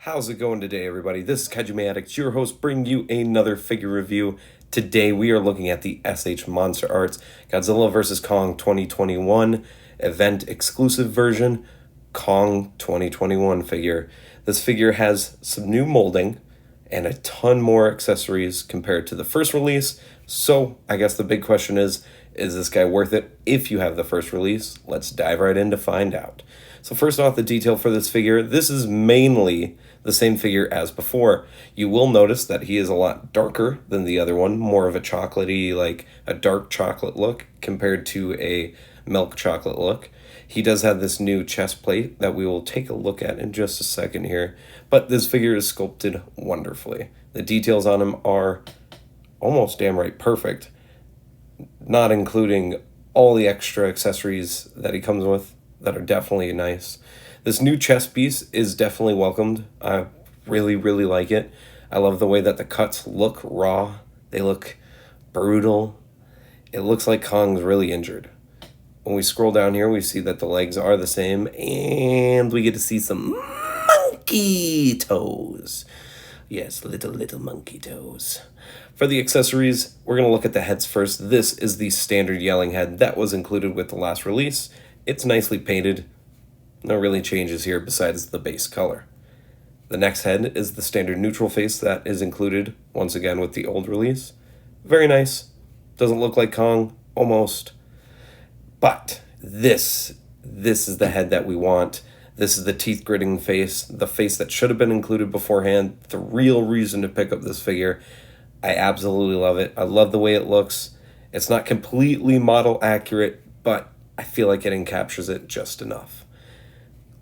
How's it going today, everybody? This is SHMA Addicts, your host, bringing you another figure review. Today, we are looking at the MonsterArts Godzilla vs. Kong 2021 event exclusive version Kong 2021 figure. This figure has some new molding and a ton more accessories compared to the first release. So, I guess the big question is this guy worth it? If you have the first release, let's dive right in to find out. So first off, the detail for this figure. This is mainly the same figure as before. You will notice that he is a lot darker than the other one, more of a chocolatey, like a dark chocolate look compared to a milk chocolate look. He does have this new chest plate that we will take a look at in just a second here, but this figure is sculpted wonderfully. The details on him are almost damn right perfect, not including all the extra accessories that he comes with that are definitely nice. This new chest piece is definitely welcomed. I really, really like it. I love the way that the cuts look raw. They look brutal. It looks like Kong's really injured. When we scroll down here, we see that the legs are the same, and we get to see some monkey toes. Yes, little monkey toes. For the accessories, we're going to look at the heads first. This is the standard yelling head that was included with the last release. It's nicely painted. No really changes here besides the base color. The next head is the standard neutral face that is included once again with the old release. Very nice. Doesn't look like Kong, almost. But this is the head that we want. This is the teeth gritting face, the face that should have been included beforehand. The real reason to pick up this figure. I absolutely love it. I love the way it looks. It's not completely model accurate, but I feel like it encaptures it just enough.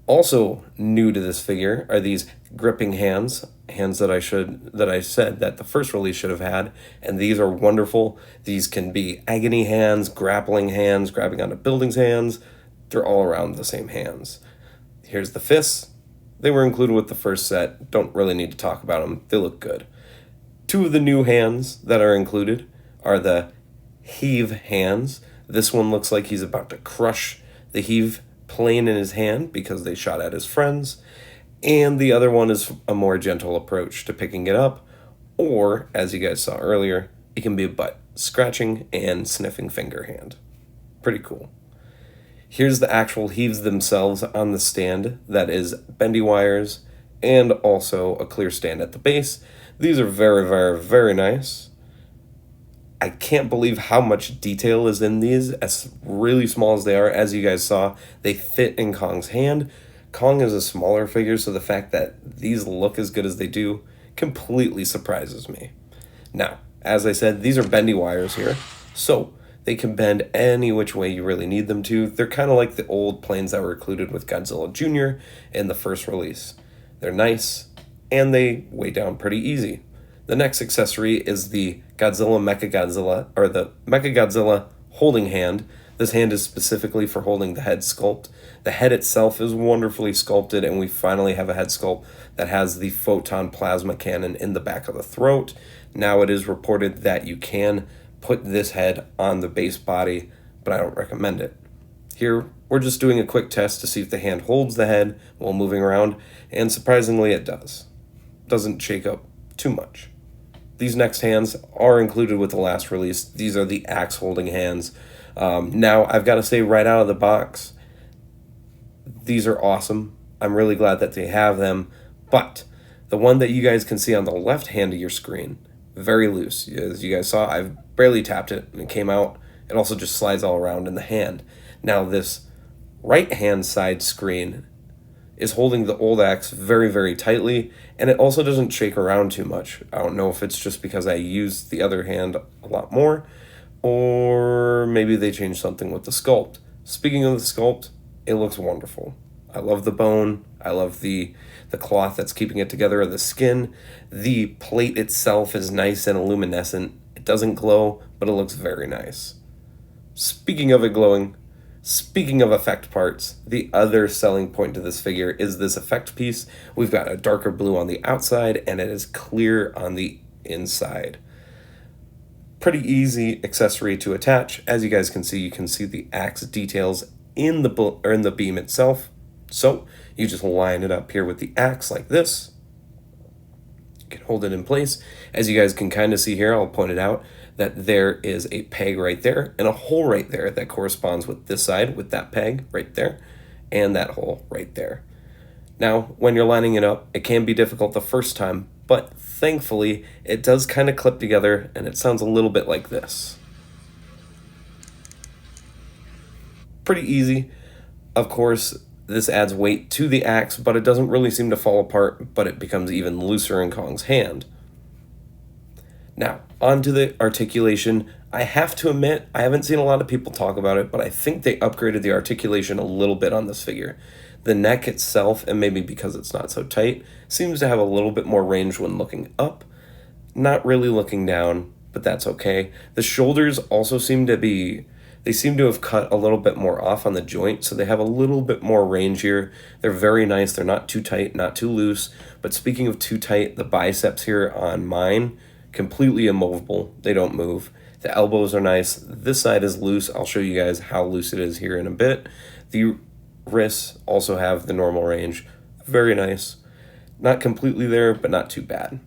Also new to this figure are these gripping hands that I said that the first release should have had, and these are wonderful. These can be agony hands, grappling hands, grabbing onto buildings hands. They're all around the same hands. Here's the fists. They were included with the first set. Don't really need to talk about them. They look good. Two of the new hands that are included are the heave hands. This one looks like he's about to crush the heave plane in his hand because they shot at his friends. And the other one is a more gentle approach to picking it up. Or, as you guys saw earlier, it can be a butt scratching and sniffing finger hand. Pretty cool. Here's the actual heaves themselves on the stand. That is bendy wires and also a clear stand at the base. These are very, very, very nice. I can't believe how much detail is in these, as really small as they are. As you guys saw, they fit in Kong's hand. Kong is a smaller figure, so the fact that these look as good as they do completely surprises me. Now, as I said, these are bendy wires here, so they can bend any which way you really need them to. They're kind of like the old planes that were included with Godzilla Jr. in the first release. They're nice, and they weigh down pretty easy. The next accessory is the Mechagodzilla holding hand. This hand is specifically for holding the head sculpt. The head itself is wonderfully sculpted, and we finally have a head sculpt that has the photon plasma cannon in the back of the throat. Now it is reported that you can put this head on the base body, but I don't recommend it. Here, we're just doing a quick test to see if the hand holds the head while moving around, and surprisingly it does. Doesn't shake up too much. These next hands are included with the last release. These are the axe holding hands. Now, I've got to say right out of the box, these are awesome. I'm really glad that they have them. But the one that you guys can see on the left hand of your screen, very loose. As you guys saw, I've barely tapped it and it came out. It also just slides all around in the hand. Now, this right hand side screen is holding the old axe very, very tightly, and it also doesn't shake around too much. I don't know if it's just because I use the other hand a lot more, or maybe they changed something with the sculpt. Speaking of the sculpt, it looks wonderful. I love the bone. I love the cloth that's keeping it together, or the skin. The plate itself is nice and luminescent. It doesn't glow, but it looks very nice. Speaking of it glowing, speaking of effect parts, the other selling point to this figure is this effect piece. We've got a darker blue on the outside, and it is clear on the inside. Pretty easy accessory to attach. As you guys can see the axe details in the beam itself. So you just line it up here with the axe like this, You can hold it in place. As you guys can kind of see here, I'll point it out, that there is a peg right there and a hole right there that corresponds with this side, with that peg right there, and that hole right there. Now, when you're lining it up, it can be difficult the first time, but thankfully, it does kind of clip together, and it sounds a little bit like this. Pretty easy. Of course, this adds weight to the axe, but it doesn't really seem to fall apart, but it becomes even looser in Kong's hand. Now, onto the articulation. I have to admit, I haven't seen a lot of people talk about it, but I think they upgraded the articulation a little bit on this figure. The neck itself, and maybe because it's not so tight, seems to have a little bit more range when looking up. Not really looking down, but that's okay. The shoulders also seem to have cut a little bit more off on the joint, so they have a little bit more range here. They're very nice. They're not too tight, not too loose. But speaking of too tight, the biceps here on mine, completely immovable. They don't move. The elbows are nice. This side is loose. I'll show you guys how loose it is here in a bit. The wrists also have the normal range. Very nice. Not completely there, but not too bad.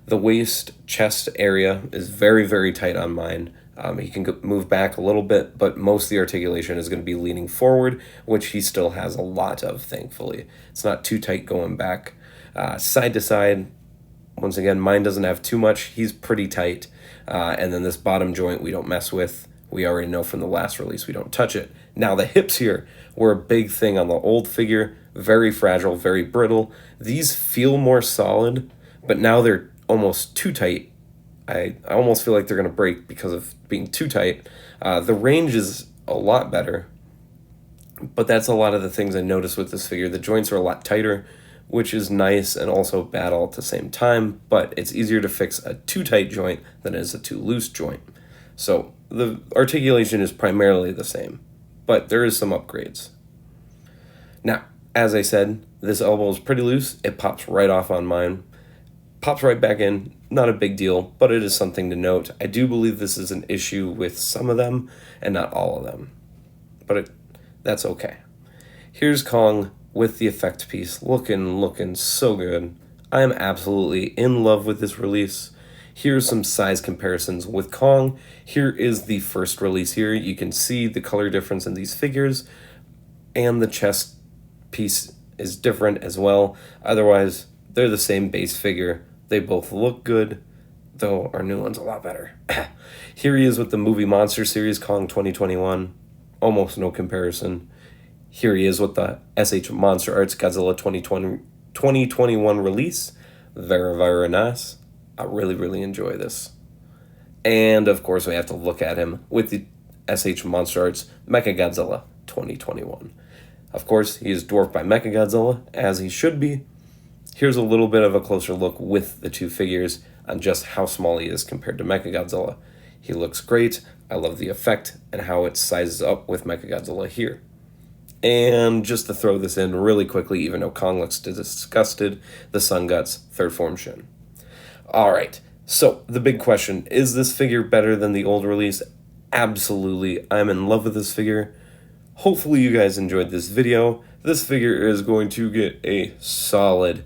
The waist, chest area is very, very tight on mine. He can move back a little bit, but most of the articulation is going to be leaning forward, which he still has a lot of, thankfully. It's not too tight going back. Side to side, once again, mine doesn't have too much. He's pretty tight. And then this bottom joint we don't mess with. We already know from the last release we don't touch it. Now the hips here were a big thing on the old figure. Very fragile, very brittle. These feel more solid, but now they're almost too tight. I almost feel like they're going to break because of being too tight. The range is a lot better, but that's a lot of the things I noticed with this figure. The joints are a lot tighter, which is nice and also bad all at the same time, but it's easier to fix a too tight joint than it is a too loose joint. So the articulation is primarily the same, but there is some upgrades. Now, as I said, this elbow is pretty loose. It pops right off on mine. Pops right back in. Not a big deal, but it is something to note. I do believe this is an issue with some of them and not all of them, but that's okay. Here's Kong with the effect piece, looking so good. I am absolutely in love with this release. Here's some size comparisons with Kong. Here is the first release here. You can see the color difference in these figures, and the chest piece is different as well. Otherwise, they're the same base figure. They both look good, though our new one's a lot better. Here he is with the movie Monster series, Kong 2021. Almost no comparison. Here he is with the MonsterArts Godzilla 2021 release. Very, very nice. I really, really enjoy this. And, of course, we have to look at him with the MonsterArts Mechagodzilla 2021. Of course, he is dwarfed by Mechagodzilla, as he should be. Here's a little bit of a closer look with the two figures on just how small he is compared to Mechagodzilla. He looks great. I love the effect and how it sizes up with Mechagodzilla here. And just to throw this in really quickly, even though Kong looks disgusted, the Sun Guts third form Shin. Alright, so the big question, is this figure better than the old release? Absolutely. I'm in love with this figure. Hopefully you guys enjoyed this video. This figure is going to get a solid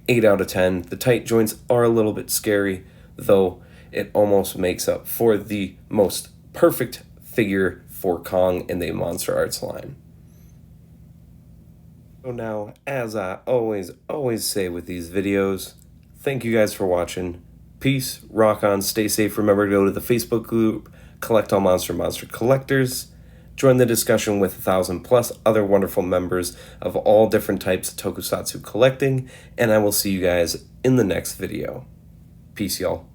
8 out of 10. The tight joints are a little bit scary, though it almost makes up for the most perfect figure for Kong in the MonsterArts line. So now, as I always say with these videos, thank you guys for watching. Peace, rock on, stay safe. Remember to go to the Facebook group, Collect All Monster Collectors. Join the discussion with 1,000+ other wonderful members of all different types of tokusatsu collecting, and I will see you guys in the next video. Peace, y'all.